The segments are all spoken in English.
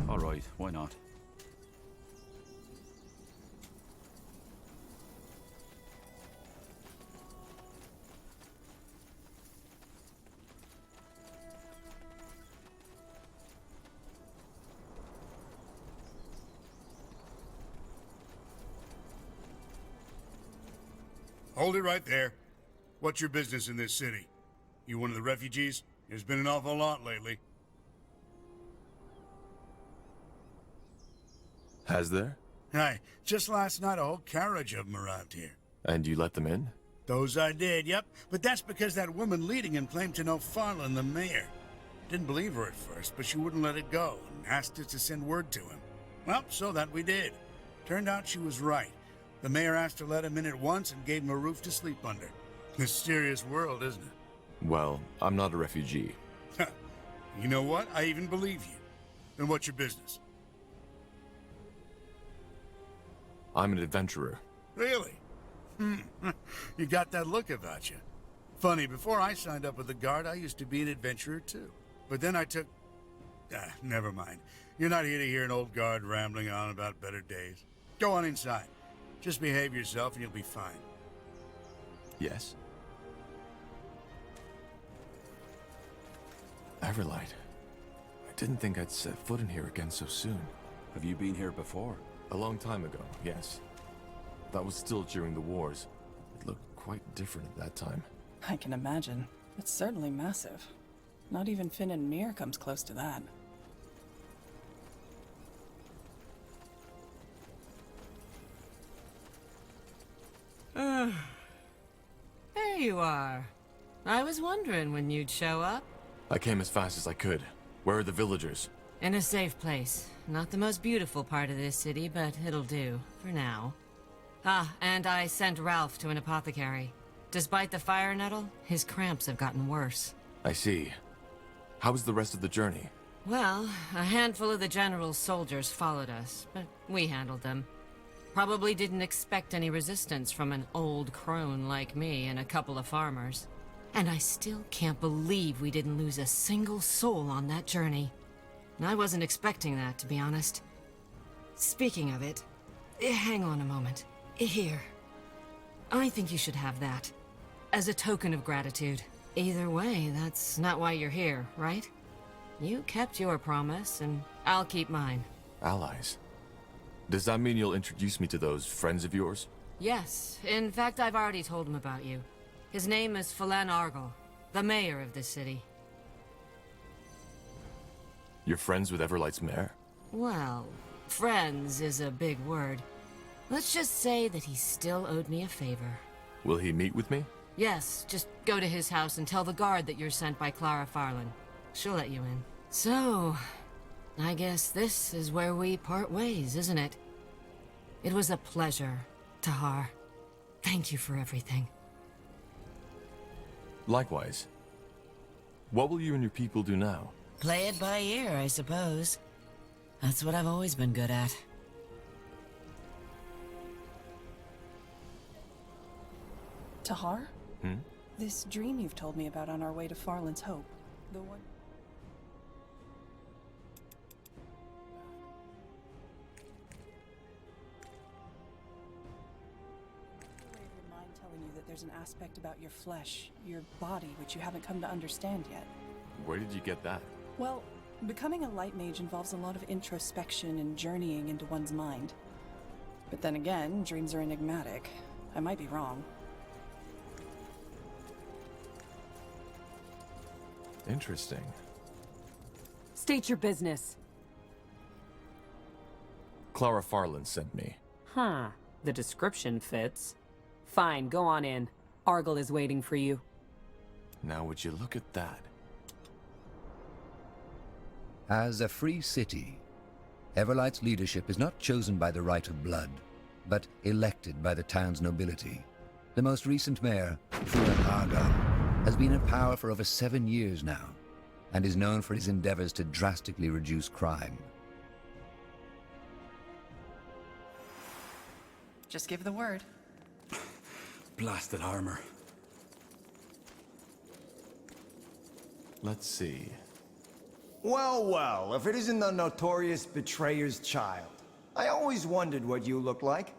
Alright, why not? Hold it right there. What's your business in this city? You one of the refugees? There's been an awful lot lately. Has there? Aye, just last night a whole carriage of them arrived here. And you let them in? Those I did, yep. But that's because that woman leading him claimed to know Farland, the mayor. Didn't believe her at first, but she wouldn't let it go, and asked us to send word to him. Well, so that we did. Turned out she was right. The mayor asked to let him in at once and gave him a roof to sleep under. Mysterious world, isn't it? Well, I'm not a refugee. You know what? I even believe you. Then what's your business? I'm an adventurer. Really? You got that look about you. Funny, before I signed up with the Guard, I used to be an adventurer too. But then I took... never mind. You're not here to hear an old guard rambling on about better days. Go on inside. Just behave yourself and you'll be fine. Yes? Everlight. I didn't think I'd set foot in here again so soon. Have you been here before? A long time ago, yes. That was still during the wars. It looked quite different at that time. I can imagine. It's certainly massive. Not even Finn and Mir comes close to that. There you are. I was wondering when you'd show up. I came as fast as I could. Where are the villagers? In a safe place. Not the most beautiful part of this city, but it'll do, for now. Ah, and I sent Ralph to an apothecary. Despite the fire nettle, his cramps have gotten worse. I see. How was the rest of the journey? Well, a handful of the general's soldiers followed us, but we handled them. Probably didn't expect any resistance from an old crone like me and a couple of farmers. And I still can't believe we didn't lose a single soul on that journey. I wasn't expecting that, to be honest. Speaking of it, hang on a moment. Here. I think you should have that. As a token of gratitude. Either way, that's not why you're here, right? You kept your promise, and I'll keep mine. Allies? Does that mean you'll introduce me to those friends of yours? Yes. In fact, I've already told him about you. His name is Phelan Argyll, the mayor of this city. You're friends with Everlight's mayor? Well, friends is a big word. Let's just say that he still owed me a favor. Will he meet with me? Yes, just go to his house and tell the guard that you're sent by Clara Farland. She'll let you in. So, I guess this is where we part ways, isn't it? It was a pleasure, Tahar. Thank you for everything. Likewise. What will you and your people do now? Play it by ear, I suppose. That's what I've always been good at. Tahar? Hmm? This dream you've told me about on our way to Farland's Hope. The one... Your mind telling you that there's an aspect about your flesh, your body, which you haven't come to understand yet. Where did you get that? Well, becoming a light mage involves a lot of introspection and journeying into one's mind. But then again, dreams are enigmatic. I might be wrong. Interesting. State your business. Clara Farland sent me. Huh. The description fits. Fine, go on in. Argyll is waiting for you. Now would you look at that? As a free city, Everlight's leadership is not chosen by the right of blood, but elected by the town's nobility. The most recent mayor, Phelan Argyll, has been in power for over 7 years now, and is known for his endeavors to drastically reduce crime. Just give the word. Blasted armor. let's see. Well, well, if it isn't the notorious betrayer's child. I always wondered what you looked like.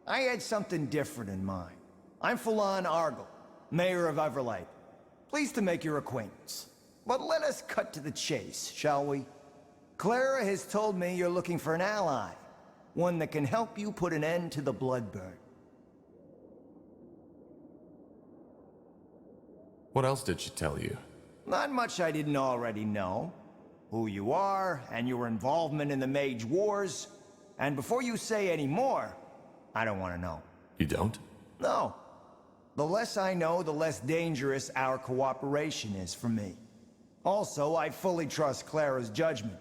I had something different in mind. I'm Phelan Argyll, Mayor of Everlight. Pleased to make your acquaintance. But let us cut to the chase, shall we? Clara has told me you're looking for an ally. One that can help you put an end to the Bloodburn. What else did she tell you? Not much I didn't already know. Who you are, and your involvement in the Mage Wars. And before you say any more, I don't want to know. You don't? No. The less I know, the less dangerous our cooperation is for me. Also, I fully trust Clara's judgment.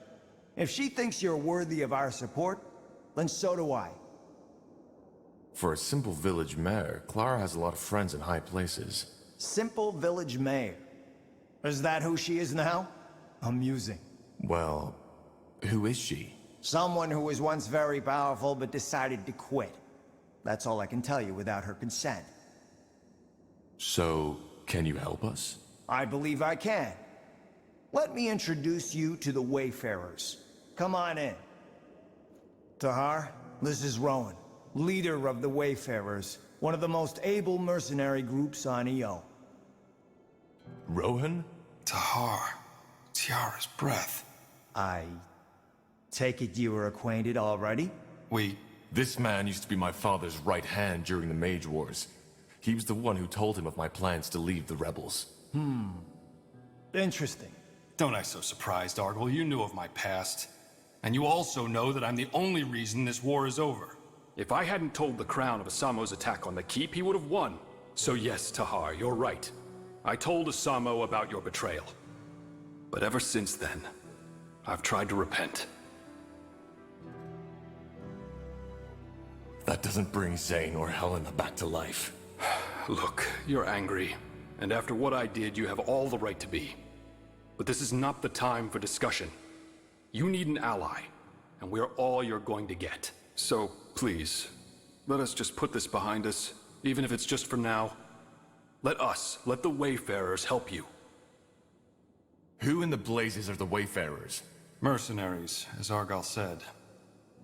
If she thinks you're worthy of our support, then so do I. For a simple village mayor, Clara has a lot of friends in high places. Simple village mayor. Is that who she is now? Amusing. Well, who is she? Someone who was once very powerful but decided to quit. That's all I can tell you without her consent. So, can you help us? I believe I can. Let me introduce you to the Wayfarers. Come on in. Tahar, this is Rowan, leader of the Wayfarers, one of the most able mercenary groups on EO. Rohan? Tahar. Tiara's breath. I take it you were acquainted already? This man used to be my father's right hand during the Mage Wars. He was the one who told him of my plans to leave the rebels. Interesting. Don't act so surprised, Argyll. You knew of my past. And you also know that I'm the only reason this war is over. If I hadn't told the Crown of Asamo's attack on the keep, he would have won. So yes, Tahar, you're right. I told Asamo about your betrayal. But ever since then, I've tried to repent. That doesn't bring Zane or Helena back to life. Look, you're angry. And after what I did, you have all the right to be. But this is not the time for discussion. You need an ally, and we're all you're going to get. So, please, let us just put this behind us, even if it's just for now. Let the Wayfarers help you. Who in the blazes are the Wayfarers? Mercenaries, as Argyll said.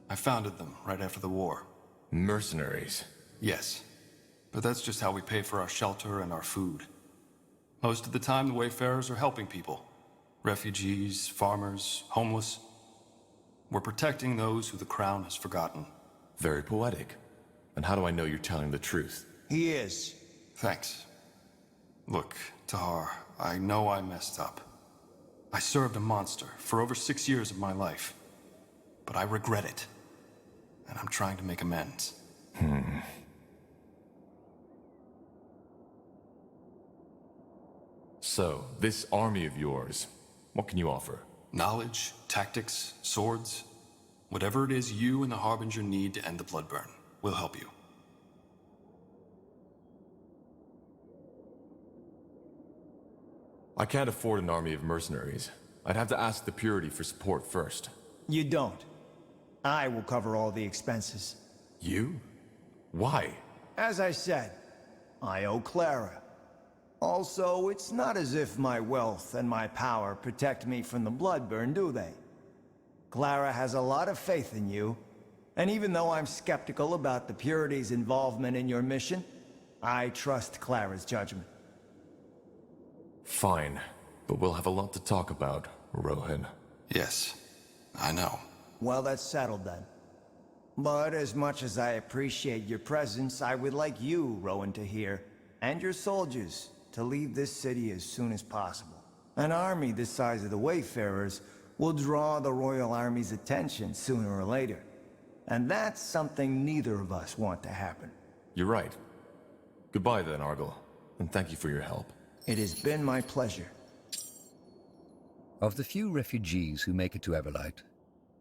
I founded them right after the war. Mercenaries? Yes. But that's just how we pay for our shelter and our food. Most of the time, the Wayfarers are helping people. Refugees, farmers, homeless. We're protecting those who the Crown has forgotten. Very poetic. And how do I know you're telling the truth? He is. Thanks. Look, Tahar, I know I messed up. I served a monster for over 6 years of my life. But I regret it. And I'm trying to make amends. So, this army of yours, what can you offer? Knowledge, tactics, swords. Whatever it is you and the Harbinger need to end the Bloodburn, we'll help you. I can't afford an army of mercenaries. I'd have to ask the Purity for support first. You don't. I will cover all the expenses. You? Why? As I said, I owe Clara. Also, it's not as if my wealth and my power protect me from the Bloodburn, do they? Clara has a lot of faith in you, and even though I'm skeptical about the Purity's involvement in your mission, I trust Clara's judgment. Fine, but we'll have a lot to talk about, Rohan. Yes, I know. Well, that's settled then. But as much as I appreciate your presence, I would like you, Rowan, to hear, and your soldiers, to leave this city as soon as possible. An army this size of the Wayfarers will draw the Royal Army's attention sooner or later. And that's something neither of us want to happen. You're right. Goodbye then, Argyll, and thank you for your help. It has been my pleasure. Of the few refugees who make it to Everlight,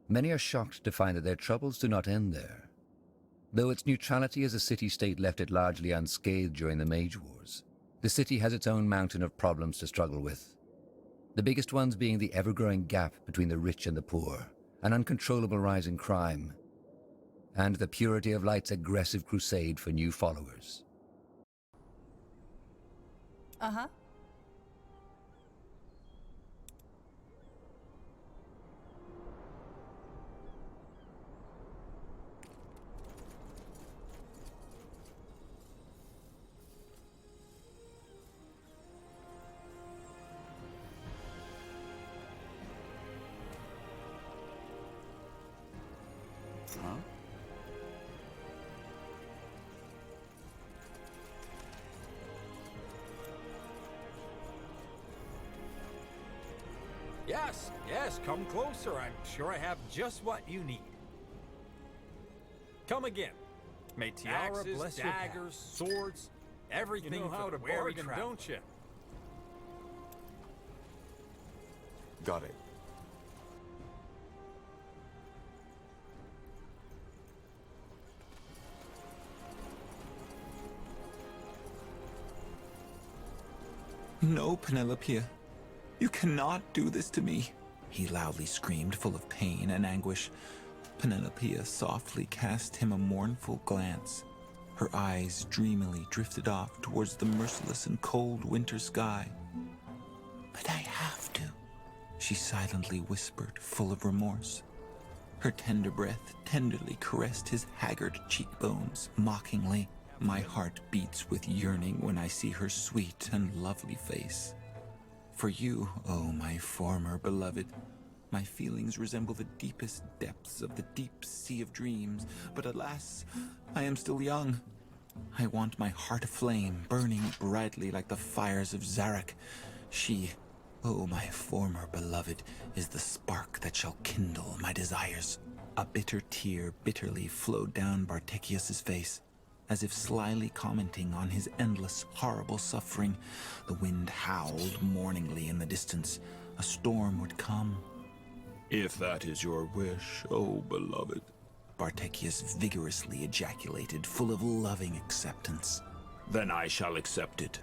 many are shocked to find that their troubles do not end there. Though its neutrality as a city-state left it largely unscathed during the Mage Wars, the city has its own mountain of problems to struggle with. The biggest ones being the ever-growing gap between the rich and the poor, an uncontrollable rise in crime, and the Purity of Light's aggressive crusade for new followers. Yes, come closer. I'm sure I have just what you need. Come again. May tiara Axes, bless your daggers, swords, everything you know how for to the weary bargain, traveler. don't you? Got it. No, Penelope. You cannot do this to me, he loudly screamed, full of pain and anguish. Penelope softly cast him a mournful glance. Her eyes dreamily drifted off towards the merciless and cold winter sky. But I have to, she silently whispered, full of remorse. Her tender breath tenderly caressed his haggard cheekbones, mockingly. My heart beats with yearning when I see her sweet and lovely face. For you, oh my former beloved, my feelings resemble the deepest depths of the deep sea of dreams, but alas, I am still young. I want my heart aflame, burning brightly like the fires of Zarek. She, oh my former beloved, is the spark that shall kindle my desires. A bitter tear bitterly flowed down Bartekius's face. As if slyly commenting on his endless, horrible suffering, the wind howled mourningly in the distance. A storm would come. If that is your wish, oh beloved, Bartekius vigorously ejaculated, full of loving acceptance. Then I shall accept it.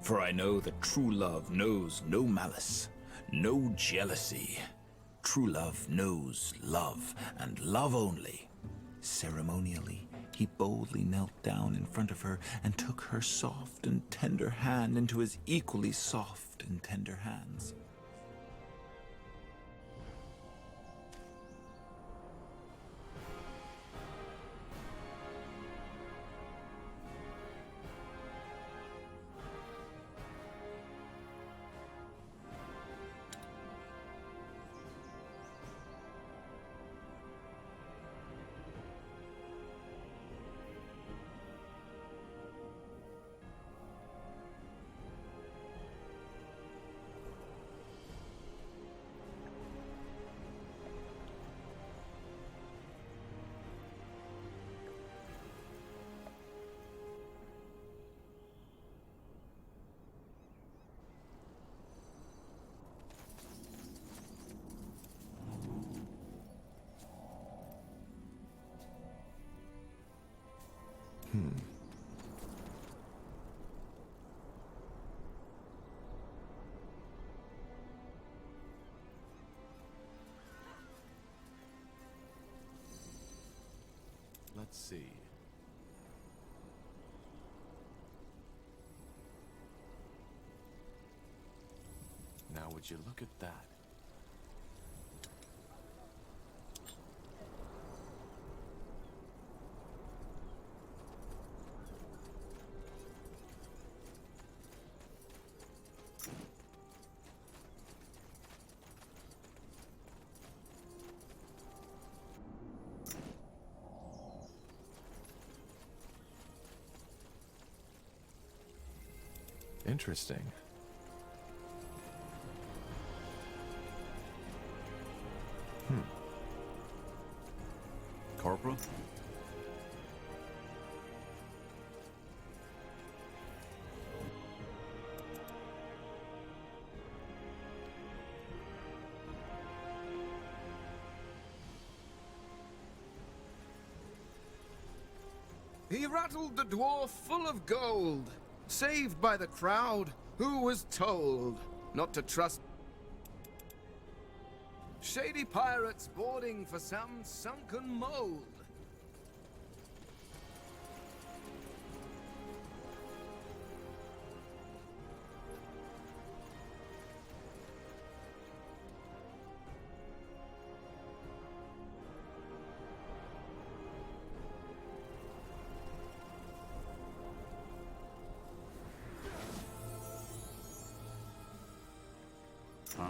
For I know that true love knows no malice, no jealousy. True love knows love, and love only. Ceremonially, he boldly knelt down in front of her and took her soft and tender hand into his equally soft and tender hands. Let's see. Now would you look at that? Interesting. Corporal? He rattled the dwarf full of gold, saved by the crowd, who was told not to trust shady pirates boarding for some sunken mold. Huh?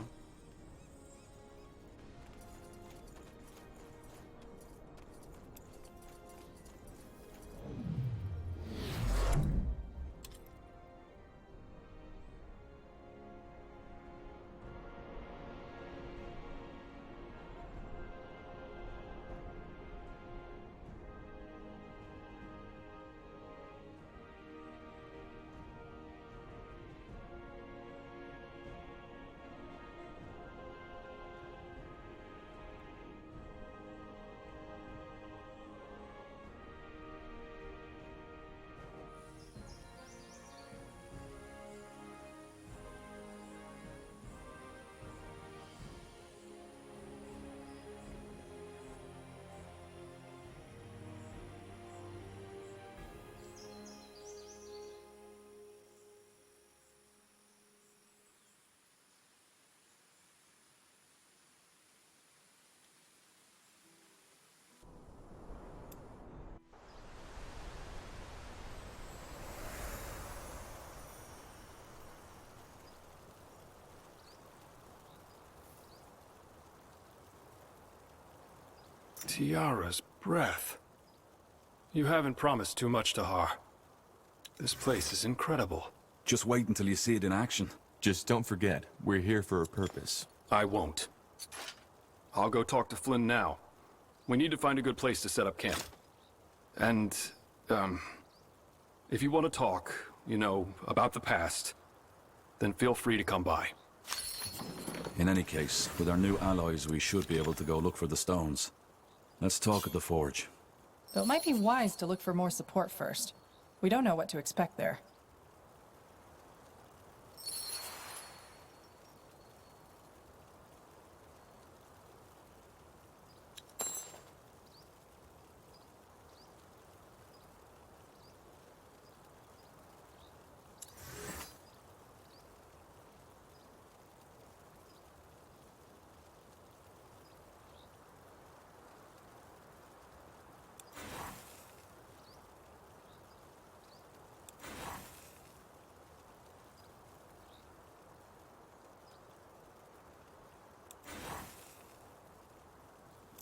Tiara's breath. You haven't promised too much to Har. This place is incredible. Just wait until you see it in action. Just don't forget, we're here for a purpose. I won't. I'll go talk to Flynn now. We need to find a good place to set up camp. And, if you want to talk, you know, about the past, then feel free to come by. In any case, with our new allies, we should be able to go look for the stones. Let's talk at the forge. Though it might be wise to look for more support first. We don't know what to expect there.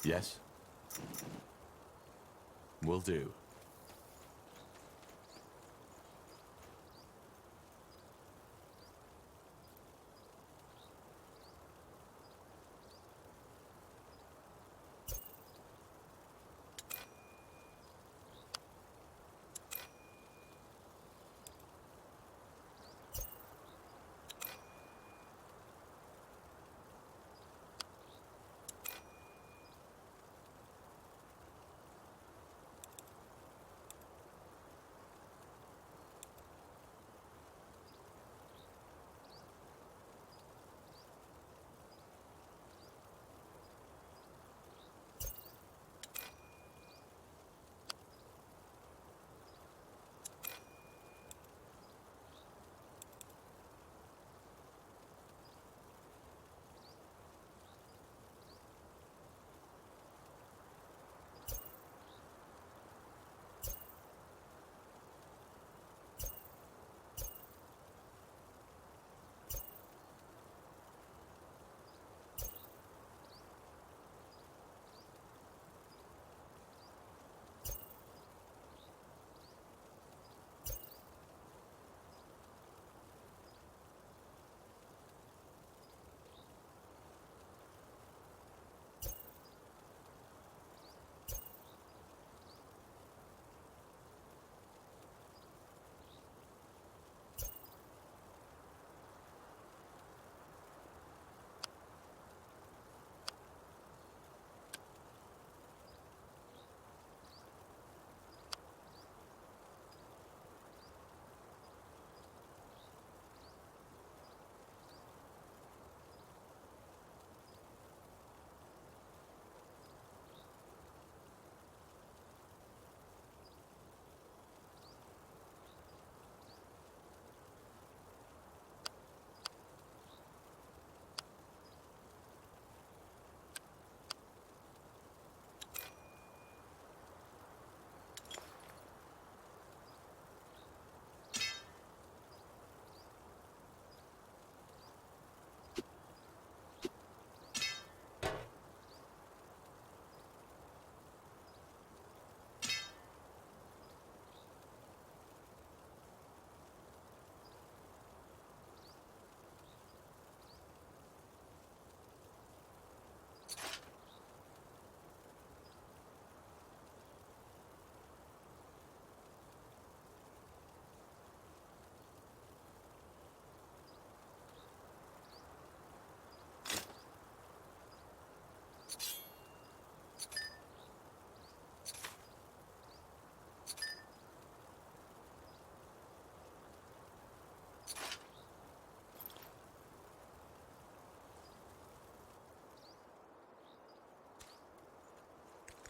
Yes? Will do.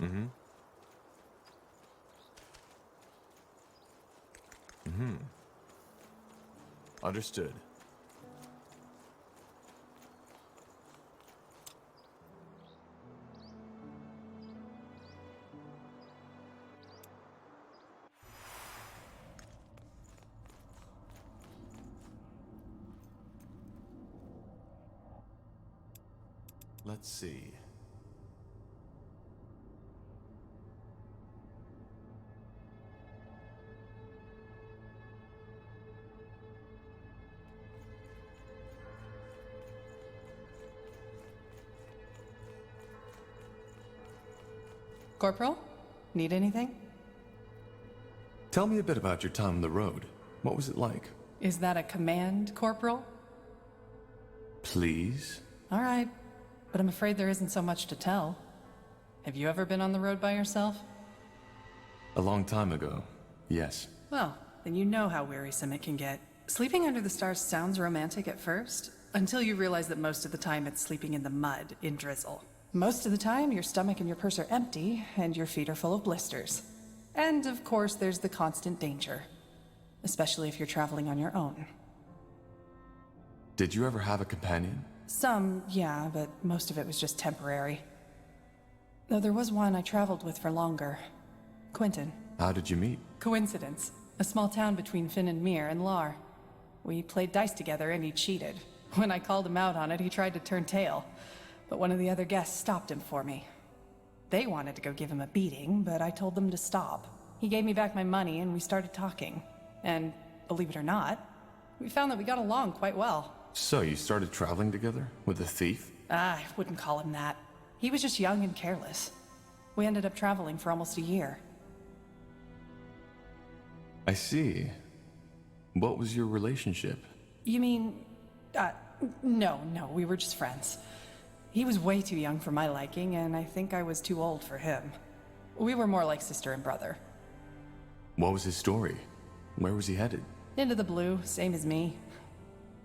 Mm-hmm. Mm-hmm. Understood. Let's see. Corporal? Need anything? Tell me a bit about your time on the road. What was it like? Is that a command, Corporal? Please? All right, but I'm afraid there isn't so much to tell. Have you ever been on the road by yourself? A long time ago, yes. Well, then you know how wearisome it can get. Sleeping under the stars sounds romantic at first, until you realize that most of the time it's sleeping in the mud, in drizzle. Most of the time, your stomach and your purse are empty, and your feet are full of blisters. And, of course, there's the constant danger. Especially if you're traveling on your own. Did you ever have a companion? Some, yeah, but most of it was just temporary. Though there was one I traveled with for longer. Quentin. How did you meet? Coincidence. A small town between Finn and Mir and Lar. We played dice together and he cheated. When I called him out on it, he tried to turn tail. But one of the other guests stopped him for me. They wanted to go give him a beating, but I told them to stop. He gave me back my money and we started talking. And, believe it or not, we found that we got along quite well. So you started traveling together? With a thief? I wouldn't call him that. He was just young and careless. We ended up traveling for almost a year. I see. What was your relationship? You mean... no, we were just friends. He was way too young for my liking, and I think I was too old for him. We were more like sister and brother. What was his story? Where was he headed? Into the blue, same as me.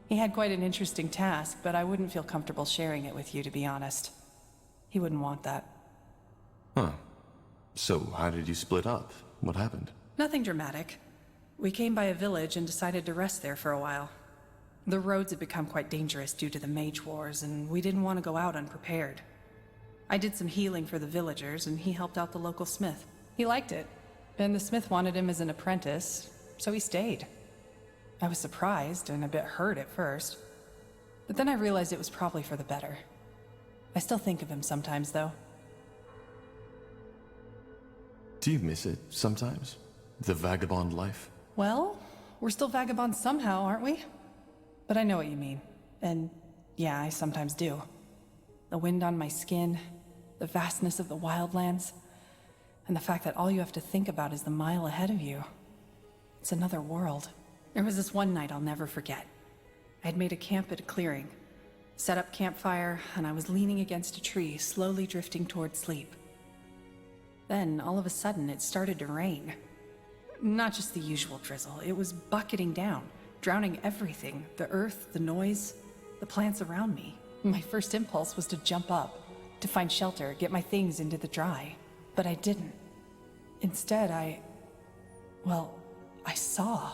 He had quite an interesting task, but I wouldn't feel comfortable sharing it with you, to be honest. He wouldn't want that. Huh. So, how did you split up? What happened? Nothing dramatic. We came by a village and decided to rest there for a while. The roads had become quite dangerous due to the Mage Wars, and we didn't want to go out unprepared. I did some healing for the villagers, and he helped out the local smith. He liked it, and the smith wanted him as an apprentice, so he stayed. I was surprised and a bit hurt at first, but then I realized it was probably for the better. I still think of him sometimes, though. Do you miss it sometimes? The vagabond life? Well, we're still vagabonds somehow, aren't we? But I know what you mean. And yeah, I sometimes do. The wind on my skin, the vastness of the wildlands, and the fact that all you have to think about is the mile ahead of you. It's another world. There was this one night I'll never forget. I'd made a camp at a clearing, set up campfire, and I was leaning against a tree, slowly drifting toward sleep. Then, all of a sudden, it started to rain. Not just the usual drizzle, it was bucketing down, drowning everything, the earth, the noise, the plants around me. My first impulse was to jump up, to find shelter, get my things into the dry. But I didn't. Instead, I saw.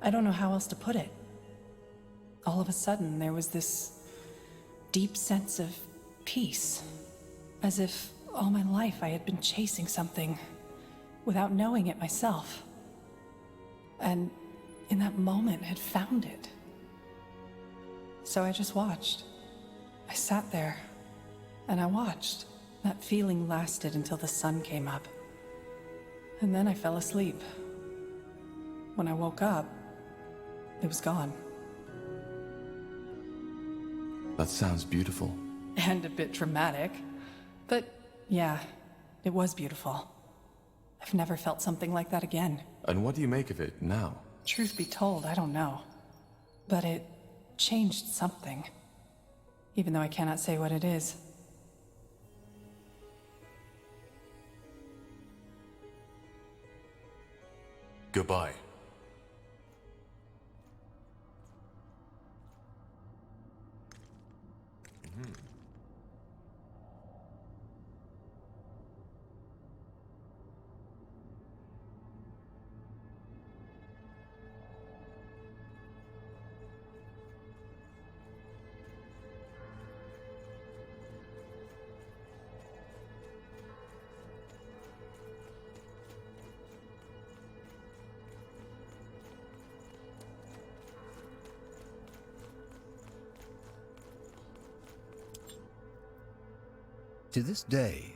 I don't know how else to put it. All of a sudden, there was this deep sense of peace. As if all my life I had been chasing something without knowing it myself. And in that moment had found it. So I just watched. I sat there and I watched. That feeling lasted until the sun came up. And then I fell asleep. When I woke up, it was gone. That sounds beautiful. And a bit dramatic. But yeah, it was beautiful. I've never felt something like that again. And what do you make of it now? Truth be told, I don't know. But it changed something. Even though I cannot say what it is. Goodbye. To this day,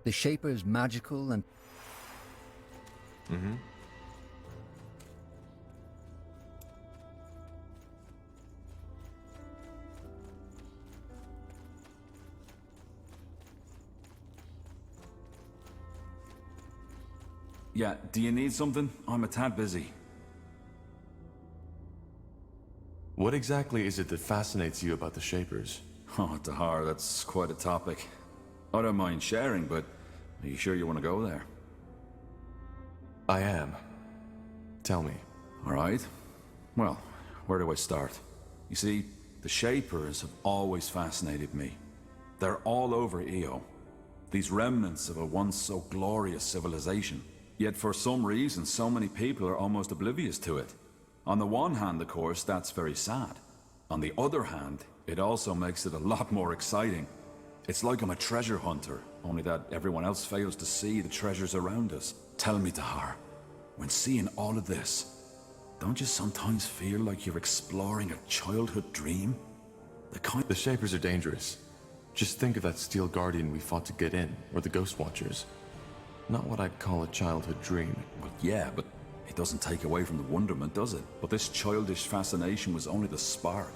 the Shaper's magical and... Yeah, do you need something? I'm a tad busy. What exactly is it that fascinates you about the Shapers? Oh, Tahar, that's quite a topic. I don't mind sharing, but are you sure you want to go there? I am. Tell me. All right. Well, where do I start? You see, the Shapers have always fascinated me. They're all over Io. These remnants of a once so glorious civilization. Yet for some reason, so many people are almost oblivious to it. On the one hand, of course, that's very sad. On the other hand, it also makes it a lot more exciting. It's like I'm a treasure hunter, only that everyone else fails to see the treasures around us. Tell me, Tahar, when seeing all of this, don't you sometimes feel like you're exploring a childhood dream? The Shapers are dangerous. Just think of that Steel Guardian we fought to get in, or the Ghost Watchers. Not what I'd call a childhood dream. Well, yeah, but it doesn't take away from the wonderment, does it? But this childish fascination was only the spark.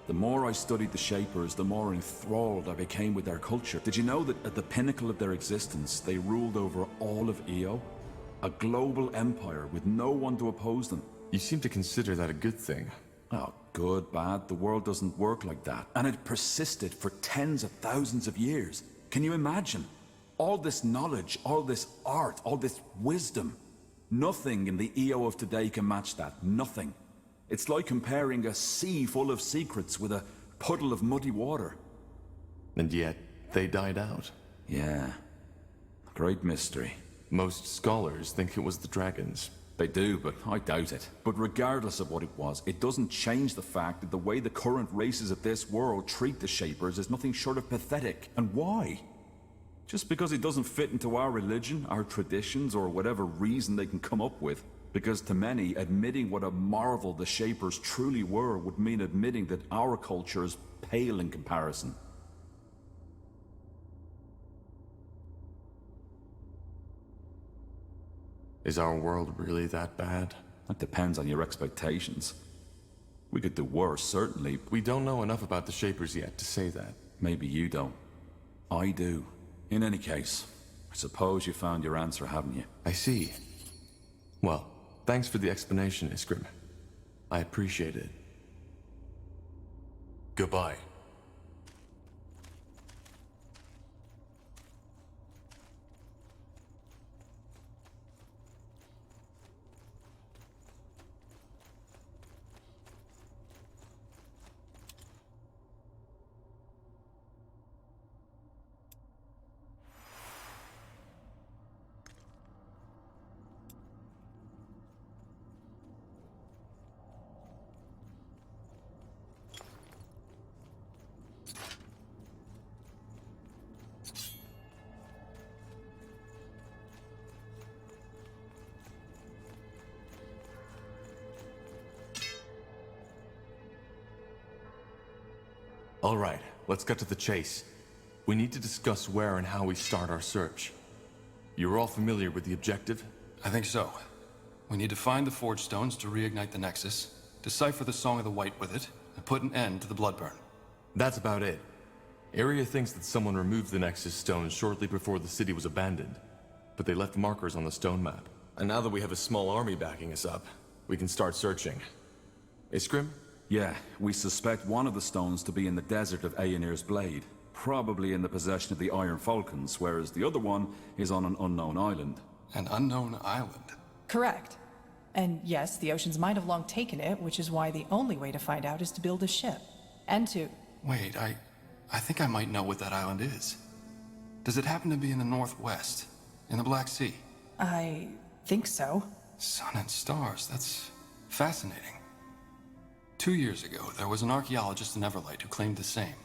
The more I studied the Shapers, the more enthralled I became with their culture. Did you know that at the pinnacle of their existence, they ruled over all of Io? A global empire with no one to oppose them. You seem to consider that a good thing. Oh, good, bad, the world doesn't work like that. And it persisted for tens of thousands of years. Can you imagine? All this knowledge, all this art, all this wisdom. Nothing in the Io of today can match that. Nothing. It's like comparing a sea full of secrets with a puddle of muddy water. And yet, they died out. Yeah. Great mystery. Most scholars think it was the dragons. They do, but I doubt it. But regardless of what it was, it doesn't change the fact that the way the current races of this world treat the Shapers is nothing short of pathetic. And why? Just because it doesn't fit into our religion, our traditions, or whatever reason they can come up with. Because to many, admitting what a marvel the Shapers truly were would mean admitting that our culture is pale in comparison. Is our world really that bad? That depends on your expectations. We could do worse, certainly. We don't know enough about the Shapers yet to say that. Maybe you don't. I do. In any case, I suppose you found your answer, haven't you? I see. Well, thanks for the explanation, Iskrim. I appreciate it. Goodbye. All right, let's get to the chase. We need to discuss where and how we start our search. You're all familiar with the objective? I think so. We need to find the Forge Stones to reignite the Nexus, decipher the Song of the White with it, and put an end to the Bloodburn. That's about it. Area thinks that someone removed the Nexus stones shortly before the city was abandoned, but they left markers on the stone map. And now that we have a small army backing us up, we can start searching. Iskrim? Yeah, we suspect one of the stones to be in the desert of Aonir's Blade, probably in the possession of the Iron Falcons, whereas the other one is on an unknown island. An unknown island? Correct. And yes, the oceans might have long taken it, which is why the only way to find out is to build a ship. And to... Wait, I think I might know what that island is. Does it happen to be in the northwest, in the Black Sea? I think so. Sun and stars, that's fascinating. 2 years ago, there was an archaeologist in Everlight who claimed the same.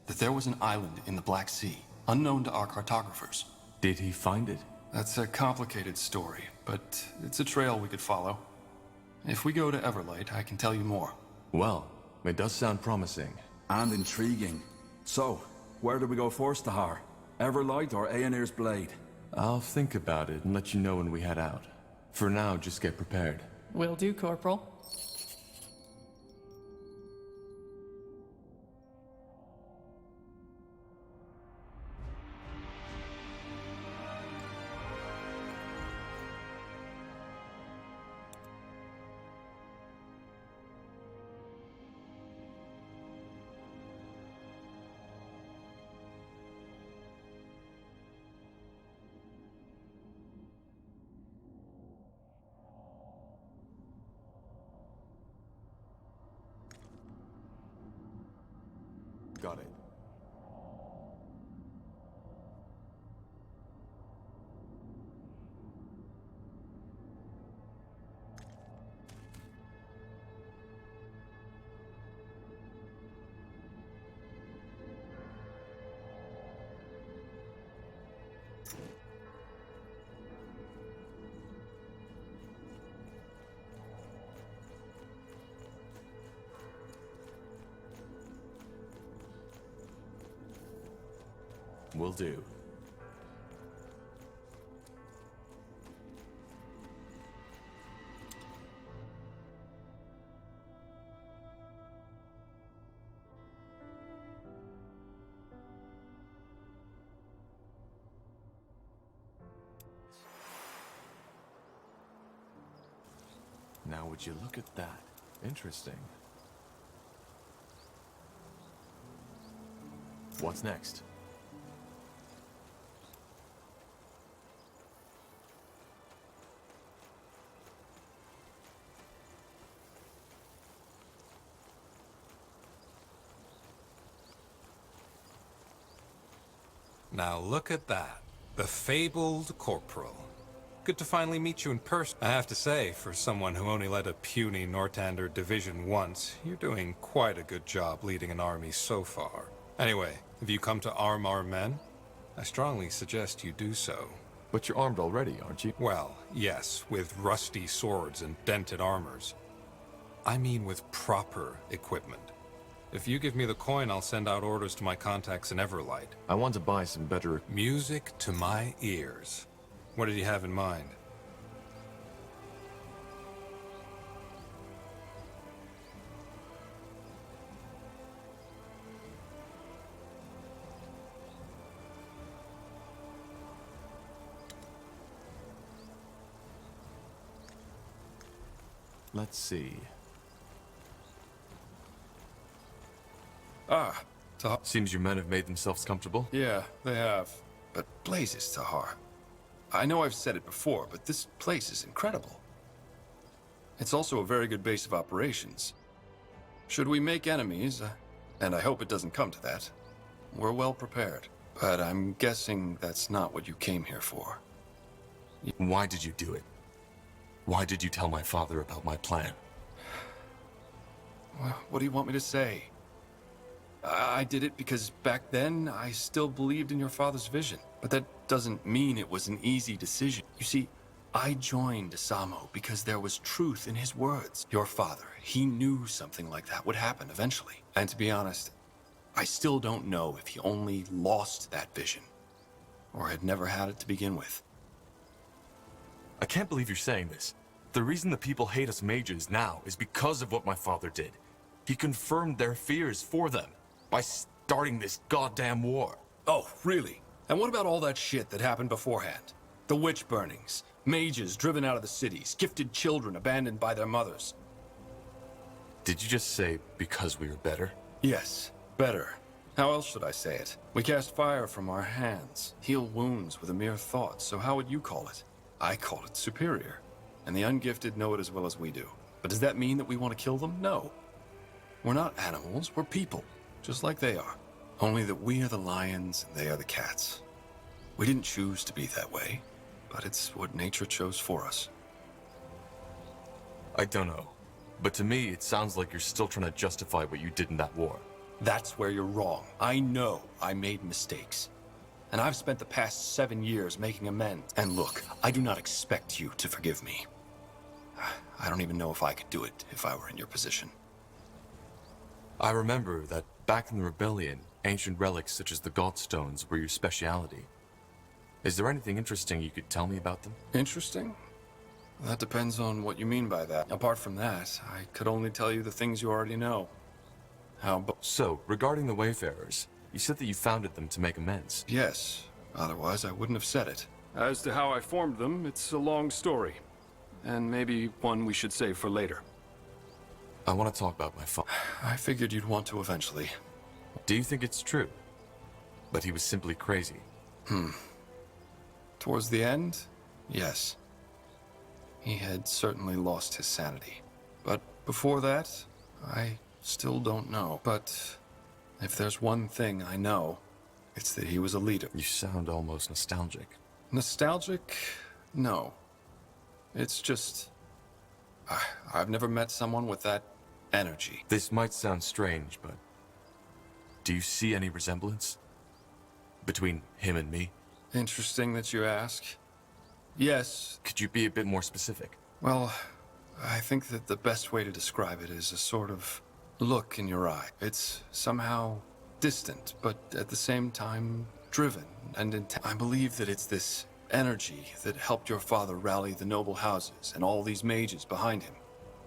That there was an island in the Black Sea, unknown to our cartographers. Did he find it? That's a complicated story, but it's a trail we could follow. If we go to Everlight, I can tell you more. Well, it does sound promising. And intriguing. So, where do we go first, Tahar? Everlight or Aonir's Blade? I'll think about it and let you know when we head out. For now, just get prepared. Will do, Corporal. got it. Will do. Now would you look at that? Interesting. What's next? Now look at that. The fabled corporal. Good to finally meet you in person. I have to say, for someone who only led a puny Nortander division once, you're doing quite a good job leading an army so far. Anyway, have you come to arm our men? I strongly suggest you do so. But you're armed already, aren't you? Well, yes, with rusty swords and dented armors. I mean with proper equipment. If you give me the coin, I'll send out orders to my contacts in Everlight. I want to buy some better... Music to my ears. What did you have in mind? Let's see. Ah, Tahar. Seems your men have made themselves comfortable. Yeah, they have. But blazes, Tahar. I know I've said it before, but this place is incredible. It's also a very good base of operations. Should we make enemies, and I hope it doesn't come to that, we're well prepared. But I'm guessing that's not what you came here for. Why did you do it? Why did you tell my father about my plan? Well, what do you want me to say? I did it because back then, I still believed in your father's vision. But that doesn't mean it was an easy decision. You see, I joined Asamo because there was truth in his words. Your father, he knew something like that would happen eventually. And to be honest, I still don't know if he only lost that vision, or had never had it to begin with. I can't believe you're saying this. The reason the people hate us mages now is because of what my father did. He confirmed their fears for them by starting this goddamn war. Oh, really? And what about all that shit that happened beforehand? The witch burnings, mages driven out of the cities, gifted children abandoned by their mothers. Did you just say because we were better? Yes, better. How else should I say it? We cast fire from our hands, heal wounds with a mere thought, so how would you call it? I call it superior. And the ungifted know it as well as we do. But does that mean that we want to kill them? No. We're not animals, we're people. Just like they are. Only that we are the lions and they are the cats. We didn't choose to be that way, but it's what nature chose for us. I don't know. But to me, it sounds like you're still trying to justify what you did in that war. That's where you're wrong. I know I made mistakes. And I've spent the past 7 years making amends. And look, I do not expect you to forgive me. I don't even know if I could do it if I were in your position. I remember that back in the rebellion, ancient relics such as the Godstones were your speciality. Is there anything interesting you could tell me about them? Interesting? That depends on what you mean by that. Apart from that, I could only tell you the things you already know. So, regarding the Wayfarers, you said that you founded them to make amends. Yes. Otherwise, I wouldn't have said it. As to how I formed them, it's a long story. And maybe one we should save for later. I want to talk about my father. I figured you'd want to eventually. Do you think it's true? But he was simply crazy. Towards the end, yes. He had certainly lost his sanity. But before that, I still don't know. But If there's one thing I know, it's that he was a leader. You sound almost nostalgic. Nostalgic? No. It's just... I've never met someone with that energy. This might sound strange, but... do you see any resemblance between him and me? Interesting that you ask. Yes. Could you be a bit more specific? Well, I think that the best way to describe it is a sort of look in your eye. It's somehow distant, but at the same time driven and intense. I believe that it's this energy that helped your father rally the noble houses and all these mages behind him.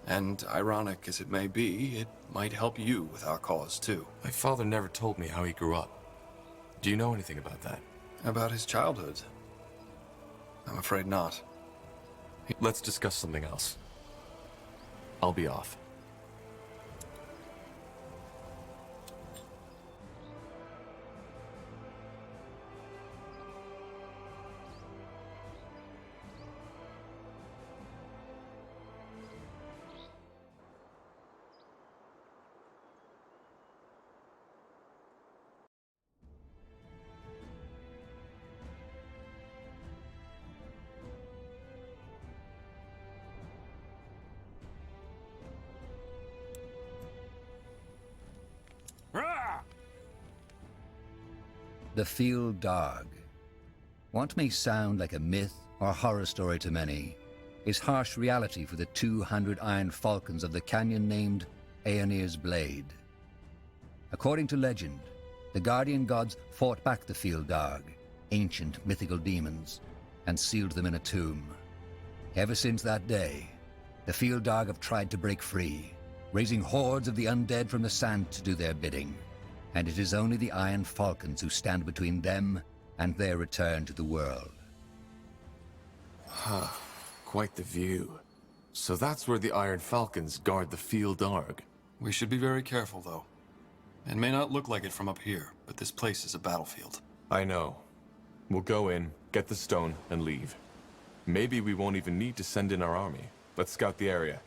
And ironic as it may be, it might help you with our cause too. My father never told me how he grew up. Do you know anything about that? About his childhood? I'm afraid not. Let's discuss something else. I'll be off. The Field Dog. What may sound like a myth or horror story to many is harsh reality for the 200 iron falcons of the canyon named Aonir's Blade. According to legend, the guardian gods fought back the Field Dog, ancient mythical demons, and sealed them in a tomb. Ever since that day, the Field Dog have tried to break free, raising hordes of the undead from the sand to do their bidding. And it is only the Iron Falcons who stand between them and their return to the world. Quite the view. So that's where the Iron Falcons guard the Field Dog. We should be very careful, though. It may not look like it from up here, but this place is a battlefield. I know. We'll go in, get the stone, and leave. Maybe we won't even need to send in our army. Let's scout the area.